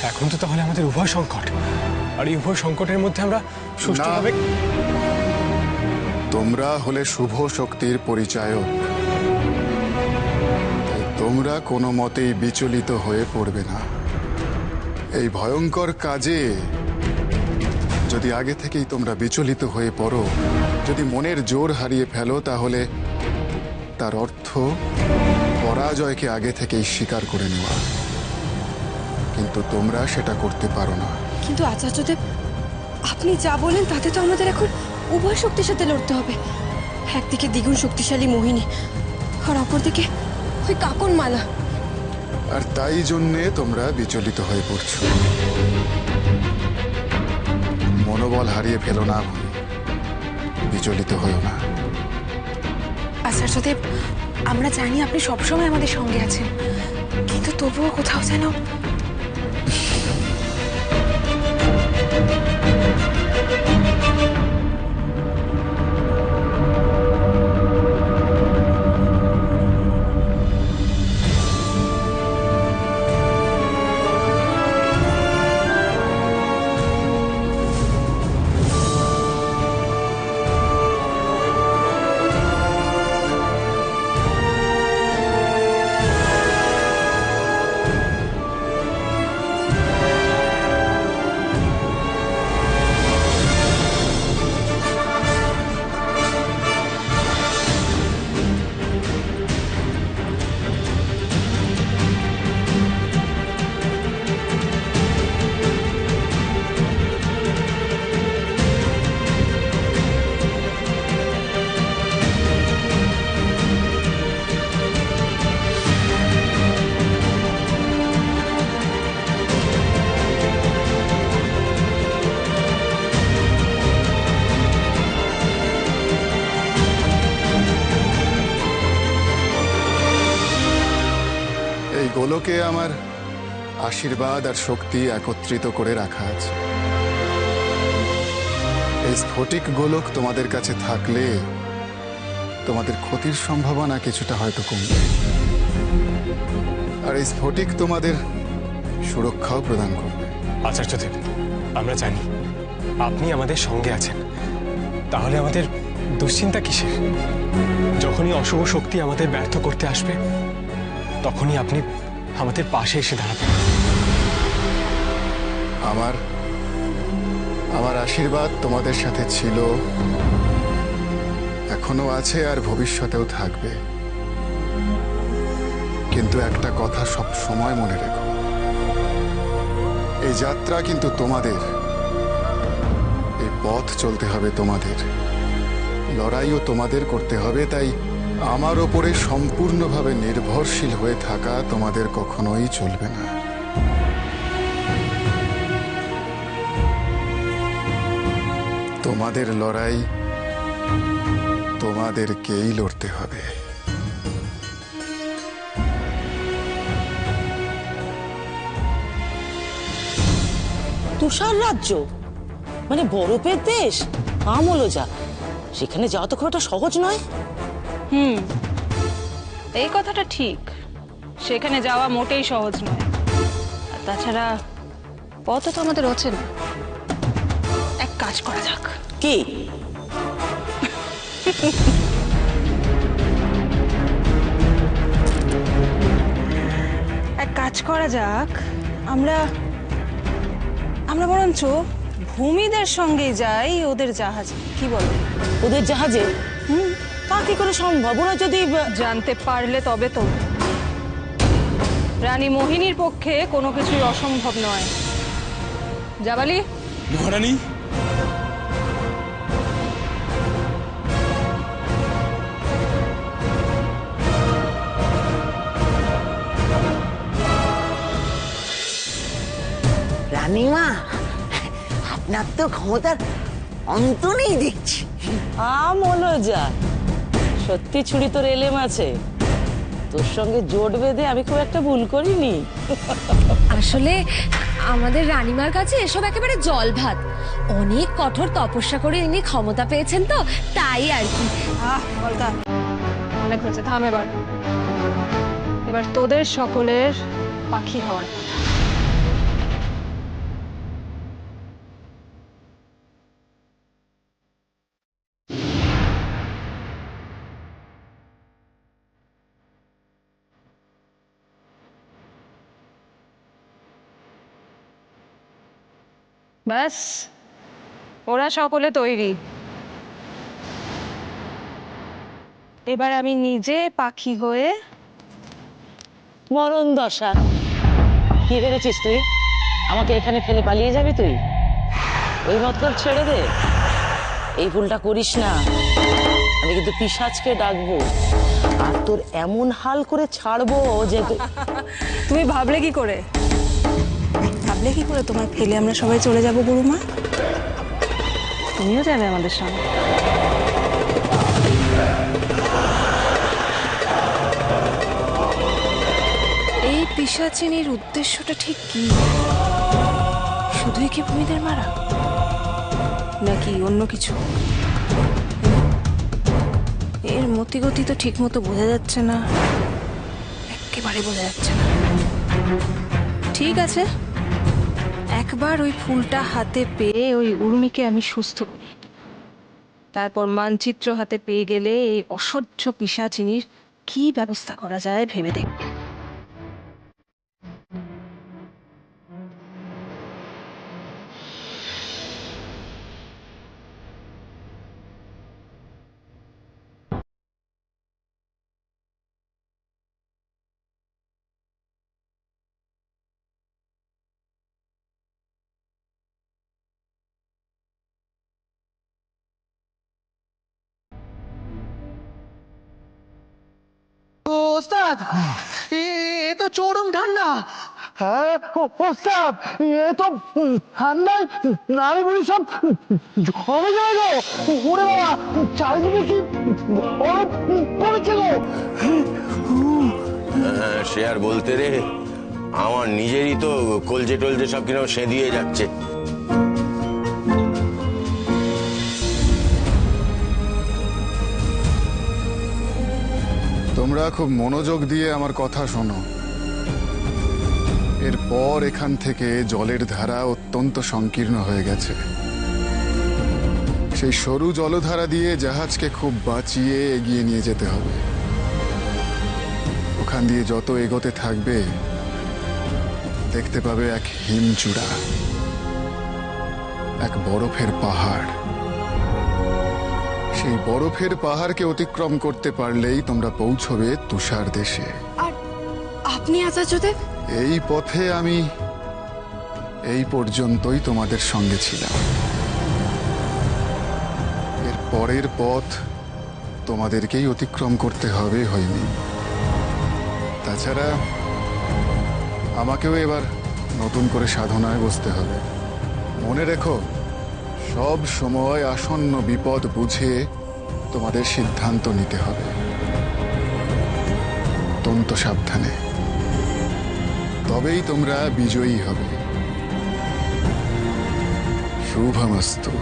এখন তো তাহলে আমাদের উভয় সংকট, আর এই উভয় সংকটের মধ্যে আমরা সুষ্ঠুভাবে। তোমরা হলে শুভ শক্তির পরিচায়ক, তাই তোমরা কোনো মতেই বিচলিত হয়ে পড়বে না। এই ভয়ঙ্কর কাজে যদি আগে থেকেই তোমরা বিচলিত হয়ে পড়ো, যদি মনের জোর হারিয়ে ফেলো, তাহলে তার অর্থ পরাজয়কে আগে থেকেই স্বীকার করে নেওয়া। কিন্তু তোমরা সেটা করতে পারো না। কিন্তু আচার্যদেব, আপনি যা বলেন তাতে তো আমাদের এখন উভয় শক্তির সাথে লড়তে হবে। একদিকে দ্বিগুণ শক্তিশালী মোহিনী, আর অপরদিকে ওই কাকন মালা। আর তাই জন্যে তোমরা বিচলিত হয়ে পড়ছো। মনোবল হারিয়ে ফেলো না, বিচলিত হয়েও না। আচার্যদেব, আমরা জানি আপনি সবসময় আমাদের সঙ্গে আছেন, কিন্তু তবুও কোথাও যেন। গোলকে আমার আশীর্বাদ আর শক্তি একত্রিত করে রাখা আছে। এই স্ফটিক গোলক তোমাদের কাছে থাকলে তোমাদের ক্ষতির সম্ভাবনা কিছুটা হয়তো কমবে, আর এই স্ফটিক তোমাদের সুরক্ষাও প্রদান করবে। আচার্যদেব, আমরা জানি আপনি আমাদের সঙ্গে আছেন, তাহলে আমাদের দুশ্চিন্তা কিসের? যখনই অশুভ শক্তি আমাদের ব্যর্থ করতে আসবে, তখনই আপনি আমাদের পাশে এসে দাঁড়াবেন। আমার আশীর্বাদ তোমাদের সাথে ছিল, এখনো আছে, আর ভবিষ্যতেও থাকবে। কিন্তু একটা কথা সব সময় মনে রেখো, এই যাত্রা কিন্তু তোমাদের, এই পথ চলতে হবে তোমাদের, লড়াইও তোমাদের করতে হবে। তাই আমার ওপরে সম্পূর্ণভাবে নির্ভরশীল হয়ে থাকা তোমাদের কখনোই চলবে না। তোমাদের লড়াই তোমাদেরকেই লড়তে হবে। তুষার রাজ্য মানে বরফের দেশ, আমলো যা, সেখানে যাওয়া তো খুব একটা সহজ নয়। এই কথাটা ঠিক, সেখানে যাওয়া মোটেই সহজ নয়। আর তাছাড়া পথ তো আমাদের হচ্ছে না। এক কাজ করা যাক। কি? এক কাজ করা যাক, আমরা বরঞ্চ ভূমিদের সঙ্গে যাই ওদের জাহাজে, কি বলো? ওদের জাহাজে? তা কি করে সম্ভব? ওরা যদি জানতে পারলে তবে তো। রানী মোহিনীর পক্ষে কোনো কিছুই অসম্ভব নয়। জাবালি। মহারানী। রানীমা, আপনার তো ক্ষমতার অন্ত নেই দেখছি। আমলো যা, সত্যি ছুরি তোর এলেম আছে। তোর সঙ্গে জোট বেঁধে আমি খুব একটা ভুল করিনি। আসলে আমাদের রানীমার কাছে এসব একেবারে জল ভাত। অনেক কঠোর তপস্যা করে ইনি ক্ষমতা পেয়েছেন, তো তাই আর কি। বলতা, অনেক হয়েছে, থাম এবার। এবার তোদের সকলের পাখি হওয়ার। ব্যাস, ওরা সকলে তৈরি। এবার আমি নিজে পাখি হয়ে মরণ দশা, কি ভেবেছিস তুই? আমাকে এখানে ফেলে পালিয়ে যাবি তুই? ওই মতলব ছেড়ে দে, এই ভুলটা করিস না। আমি কিন্তু পিশাচকে ডাকবো, আর তোর এমন হাল করে ছাড়বো যে তুমি ভাবলে কি করে তোমার ফেলে আমরা সবাই চলে যাব গুরুমা? তুমিও যাবে আমাদের সঙ্গে। এই পিশাচিনীর উদ্দেশ্যটা ঠিক কি? শুধুই কি ভূমিদের মারা, নাকি অন্য কিছু? এর মতিগতি তো ঠিক মতো বোঝা যাচ্ছে না, একেবারে বোঝা যাচ্ছে না। ঠিক আছে, একবার ওই ফুলটা হাতে পেয়ে ওই উর্মিকে আমি সুস্থ করি, তারপর মানচিত্র হাতে পেয়ে গেলে এই অসহ্য পিশাচিনীর কি ব্যবস্থা করা যায় ভেবে দেখ। ওস্তাদ, এ এ তো চরম ঠান্ডা। হ্যাঁ ওস্তাদ, এ তো ঠান্ডায় নাড়িভুড়ি সব জমে যায় গো। ওরে বাবা, চারিদিকে কি বরফ পড়েছে গো। সে আর বলতে রে, আমার নিজেরই তো কলজে টলজে সব কিরকম সেঁধিয়ে যাচ্ছে। তোমরা খুব মনোযোগ দিয়ে আমার কথা শোনো। এরপর এখান থেকে জলের ধারা অত্যন্ত সংকীর্ণ হয়ে গেছে। সেই সরু জলধারা দিয়ে জাহাজকে খুব বাঁচিয়ে এগিয়ে নিয়ে যেতে হবে। ওখান দিয়ে যত এগোতে থাকবে দেখতে পাবে এক হিমচূড়া, এক বরফের পাহাড়। সেই বরফের পাহাড়কে অতিক্রম করতে পারলেই তোমরা পৌঁছবে তুষার দেশে। আর আপনি আচার্যদেব? এই পথে আমি এই পর্যন্তই তোমাদের সঙ্গে ছিলাম। এর পরের পথ তোমাদেরকেই অতিক্রম করতে হবে হয়নি। তাছাড়া আমাকেও এবার নতুন করে সাধনায় বসতে হবে। মনে রেখো, সব সময় আসন্ন বিপদ বুঝে তোমাদের সিদ্ধান্ত নিতে হবে, অত্যন্ত সাবধানে। তবেই তোমরা বিজয়ী হবে। শুভমস্তু।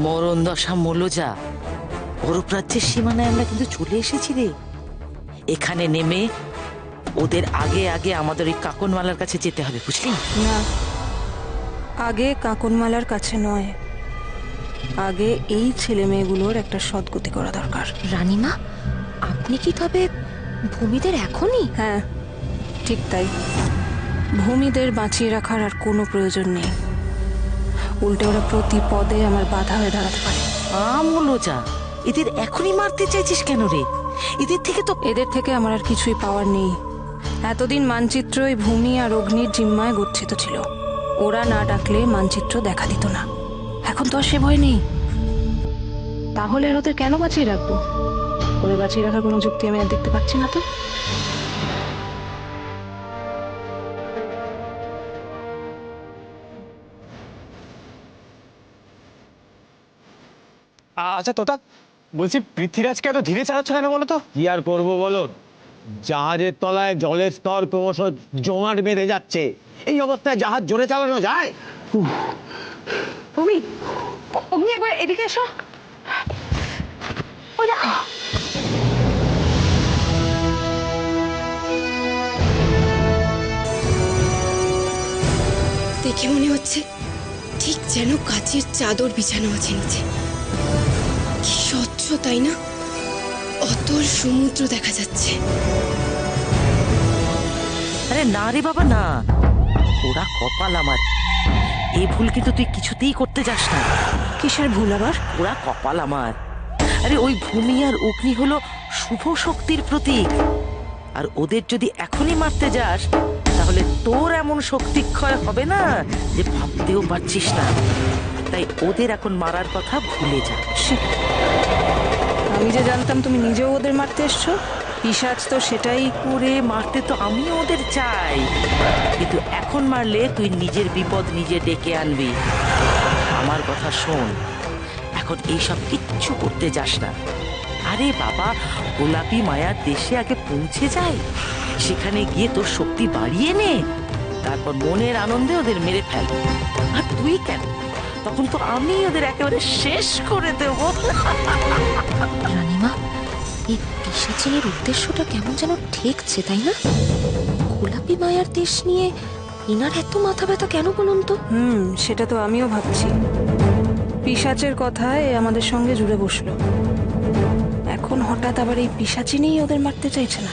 মরণ দশা মলোজা, বরফ রাজ্যের সীমানায় আমরা কিন্তু চলে এসেছি রে। এখানে নেমে ওদের আগে আগে আমাদের ওই কাকনমালার কাছে যেতে হবে, বুঝলি? না, আগে কাকনমালার কাছে নয়, আগে এই ছেলে মেয়েগুলোর একটা সদ্গতি করা দরকার। রানীমা, আপনি কি তবে ভূমিদের এখনই? হ্যাঁ, ঠিক তাই। ভূমিদের বাঁচিয়ে রাখার আর কোনো প্রয়োজন নেই। উল্টে ওরা প্রতি পদে আমার বাধা হয়ে দাঁড়াতে পারে। মলোজা, এদের এখনই মারতে চাইছিস কেন রে? এদের থেকে আমার আর কিছুই পাওয়ার নেই। এতদিন মানচিত্রই ভূমি আর অগ্নির জিম্মায় গচ্ছিত ছিল। ওরা না ডাকলে মানচিত্র দেখা দিত না। এখন তো আর সে ভয় নেই। তাহলে আর ওদের কেন বাঁচিয়ে রাখবো? ওদের বাঁচিয়ে রাখার কোনো যুক্তি আমি আর দেখতে পাচ্ছি না তো। আচ্ছা তোতা, বলছি পৃথ্বীরাজকে এত ধীরে চালাচ্ছ কেন বলো তো? কি আর করবো বলো, জাহাজের তলায় জলের স্তর ক্রমশ জমাট বেঁধে যাচ্ছে। এই অবস্থায় জাহাজ জোরে চালানো যায়? অগ্নি, অগ্নি একবার এদিকে এসো। ওই দেখো। দেখে মনে হচ্ছে ঠিক যেন কাচের চাদর বিছানো আছে নিচে। কি স্বচ্ছ তাই না? অতল সমুদ্র দেখা যাচ্ছে। আরে না রে বাবা না, ওরা কপাল আমার। এই ভুল কিন্তু তুই কিছুতেই করতে যাস না। কিসের ভুল আবার? ওরা কপাল আমার। আরে ওই ভূমি আর অগ্নি হলো শুভ শক্তির প্রতীক, আর ওদের যদি এখনই মারতে যাস তাহলে তোর এমন শক্তিক্ষয় হবে না যে ভাবতেও পারছিস না। তাই ওদের এখন মারার কথা ভুলে যা। আমি যে জানতাম তুমি নিজেও ওদের মারতে এসছো। পিশাচ তো সেটাই। করে মারতে তো আমিও ওদের চাই, কিন্তু এখন মারলে তুই নিজের বিপদ নিজে ডেকে আনবি। আমার কথা শোন, এখন এইসব কিচ্ছু করতে যাস না। আরে বাবা, গোলাপি মায়ার দেশে আগে পৌঁছে যায়, সেখানে গিয়ে তোর শক্তি বাড়িয়ে নে, তারপর মনের আনন্দে ওদের মেরে ফেল। আর তুই কেন, তখন তো আমি ওদের একেবারে শেষ করে দেব। রানীমা, এই পিশাচিনীর উদ্দেশ্যটা কেমন যেন ঠেকছে তাই না? গোলাপি মায়ার দেশ নিয়ে ইনার এত মাথা ব্যথা কেন বলুন তো? সেটা তো আমিও ভাবছি। পিশাচের কথায় আমাদের সঙ্গে জুড়ে বসলো, এখন হঠাৎ আবার এই পিশাচিনীই ওদের মারতে চাইছে না।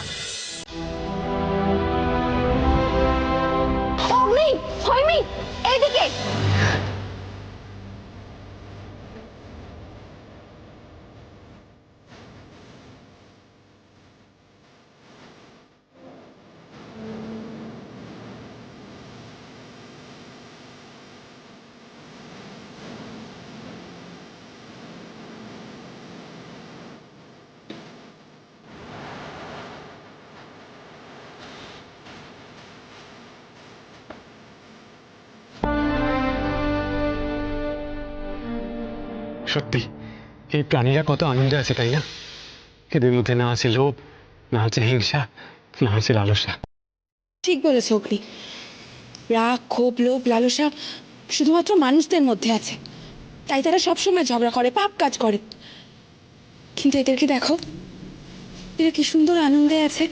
অগ্নি, হয়নি, এইদিকে। সত্যি এই প্রাণীরা কত আনন্দে আছে তাই না? এদের মধ্যে না আছে লোভ, না আছে হিংসা, না আছে লালসা। ঠিক বলেছো অগ্নি। রাগ, ক্ষোভ, লোভ, লালসা শুধুমাত্র মানুষদের মধ্যে আছে, তাই তারা সবসময় ঝগড়া করে, পাপ কাজ করে। কিন্তু এদেরকে দেখো, এরা কি সুন্দর আনন্দে আছে।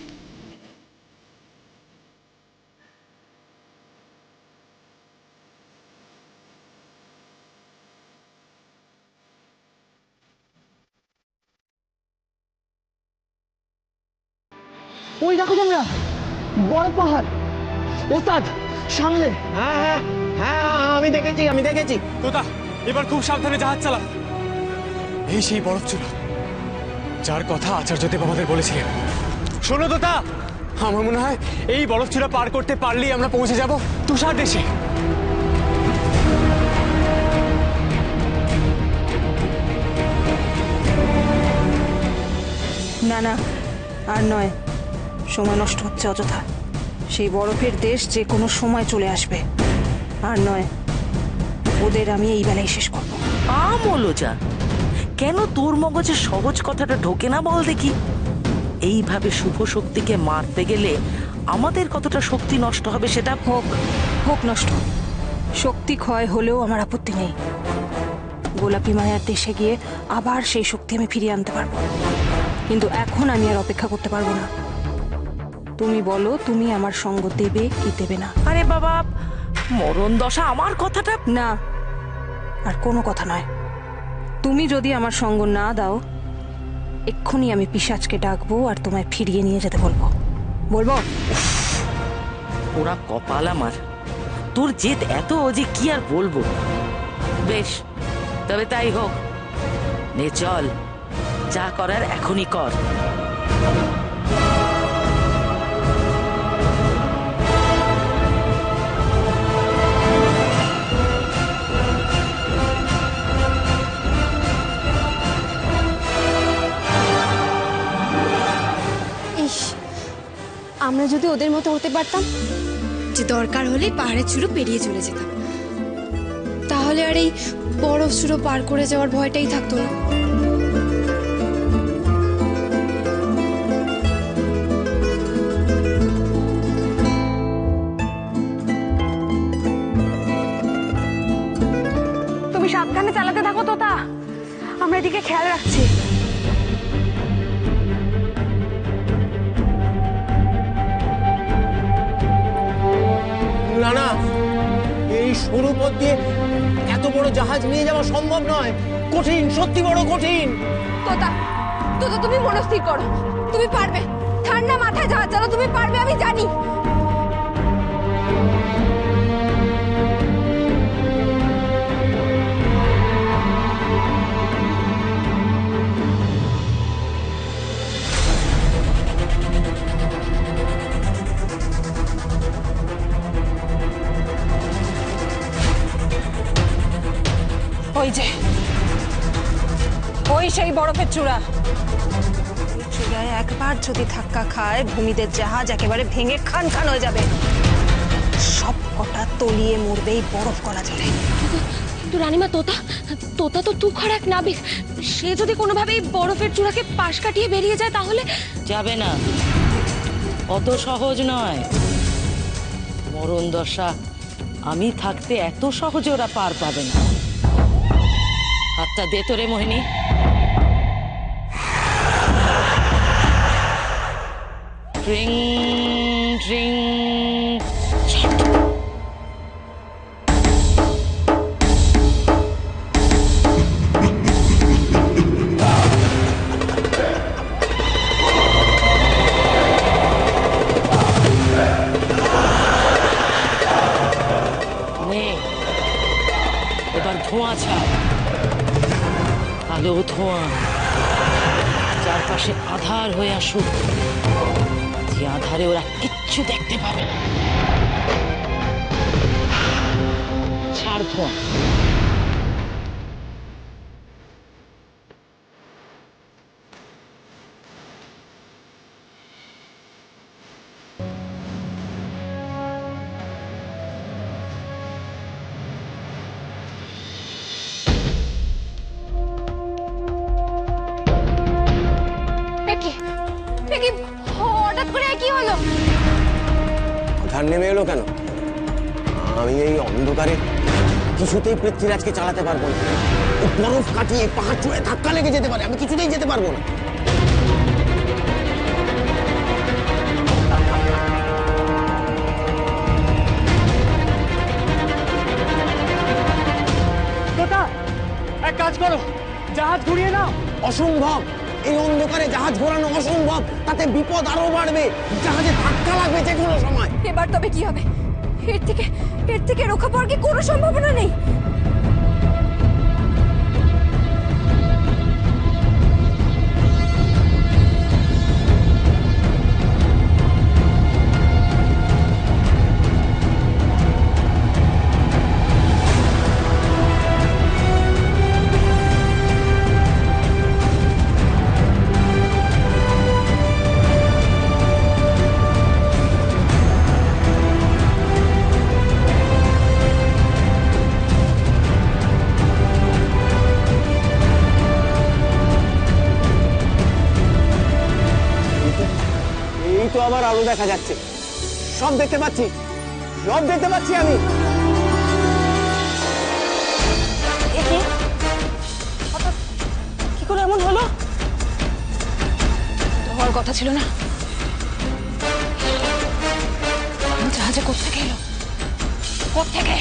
ওই দেখো তোমরা, বড় পাহাড়। ওস্তাদ, সামনে। হ্যাঁ হ্যাঁ হ্যাঁ, আমি দেখেছি। তোতা, এবার খুব সাবধানে জাহাজ চালা। এই সেই বরফ চূড়া যার কথা আচার্যদেব আমাদের বলেছিলেন। শোনো তোতা, আমার মনে হয় এই বরফ চূড়া পার করতে পারলেই আমরা পৌঁছে যাব তুষার দেশে। না না, আর নয়, সময় নষ্ট হচ্ছে অযথা। সেই বরফের দেশ যে কোনো সময় চলে আসবে। আর নয়, ওদের আমি এই বেলায় শেষ করবো। আমলোজা, কেন তোর মগজে সহজ কথাটা ঢোকে না বল দেখি? এইভাবে শুভ শক্তিকে মারতে গেলে আমাদের কতটা শক্তি নষ্ট হবে সেটা হোক নষ্ট, শক্তি ক্ষয় হলেও আমার আপত্তি নেই। গোলাপি মায়ার দেশে গিয়ে আবার সেই শক্তি আমি ফিরিয়ে আনতে পারবো, কিন্তু এখন আমি আর অপেক্ষা করতে পারবো না। তুমি বলো, তুমি আমার সঙ্গ দেবে কি দেবে না? আরে বাবা, মরণ দশা আমার কথাটা না, আর কোনো কথা নয়। তুমি যদি আমার সঙ্গ না দাও, এক্ষুনি আমি পিশাচকে ডাকবো আর তোমায় ফিরিয়ে নিয়ে যেতে বলবো। ওরা কপাল আমার, তোর জেদ এত যে কি আর বলবো। বেশ, তবে তাই হোক। নে চল, যা করার এখনই কর। আমরা যদি ওদের মতো হতে পারতাম, যে দরকার হলে পাহাড়ের চূড়ো পেরিয়ে চলে যেতাম, তাহলে তাহলে আর এই বরফ সুরো পার করে যাওয়ার ভয়টাই থাকতো না। তুমি সাবধানে চালাতে থাকো তোতা, আমরা এদিকে খেয়াল রাখছি। না না, এই সরু পথ দিয়ে এত বড় জাহাজ নিয়ে যাওয়া সম্ভব নয়, কঠিন, সত্যি বড় কঠিন। তোতা, তোতা তুমি মনস্থির করো, তুমি পারবে। ঠান্ডা মাথায় জাহাজ চালাও, তুমি পারবে, আমি জানি। ওই যে ওই সেই বরফের চূড়া, ওই চূড়ায় একবার যদি ধাক্কা খায় ভূমিদের জাহাজ একেবারে ভেঙে খান খান হয়ে যাবে। সব কটা তলিয়ে মরবে এই বরফ গলা জলে। কিন্তু রানীমা, তোতা তোতা তো তুখর এক নাবিক, সে যদি কোনোভাবে এই বরফের চূড়াকে পাশ কাটিয়ে বেরিয়ে যায় তাহলে? যাবে না, অত সহজ নয়। মরণ দশা আমি থাকতে এত সহজে ওরা পার পাবে না। হাতটা দে তো রে মোহিনী। ট্রিং ট্রিং। নে, এবার ধোঁয়া ছাড়, আলো ধোঁয়া, চারপাশে আধার হয়ে আসুক, যে আধারে ওরা কিচ্ছু দেখতে পাবে না। ছাড় ধোঁয়া। হঠাৎ করে কি হলো? আধার নেমে এলো কেন? আমি এই অন্ধকারে কিছুতেই পৃথ্বীরাজকে চালাতে পারবো না। বরফ কাটিয়ে পাহাড় চূড়ায় ধাক্কা লেগে যেতে পারে, আমি কিছুতেই যেতে পারবো না। তোতা, এক কাজ করো, জাহাজ ঘুরিয়ে নাও। অসম্ভব, এই অন্ধকারে জাহাজ ঘোরানো অসম্ভব, তাতে বিপদ আরো বাড়বে, জাহাজে ধাক্কা লাগবে যে কোনো সময়। এবার তবে কি হবে? এর থেকে রক্ষা পাওয়ার কি কোনো সম্ভাবনা নেই? এই তো আবার আলো দেখা যাচ্ছে, সব দেখতে পাচ্ছি, সব দেখতে পাচ্ছি আমি। কি করে এমন হলো? হওয়ার কথা ছিল না। জাহাজে কোত্থেকে এলো? কোত্থেকে?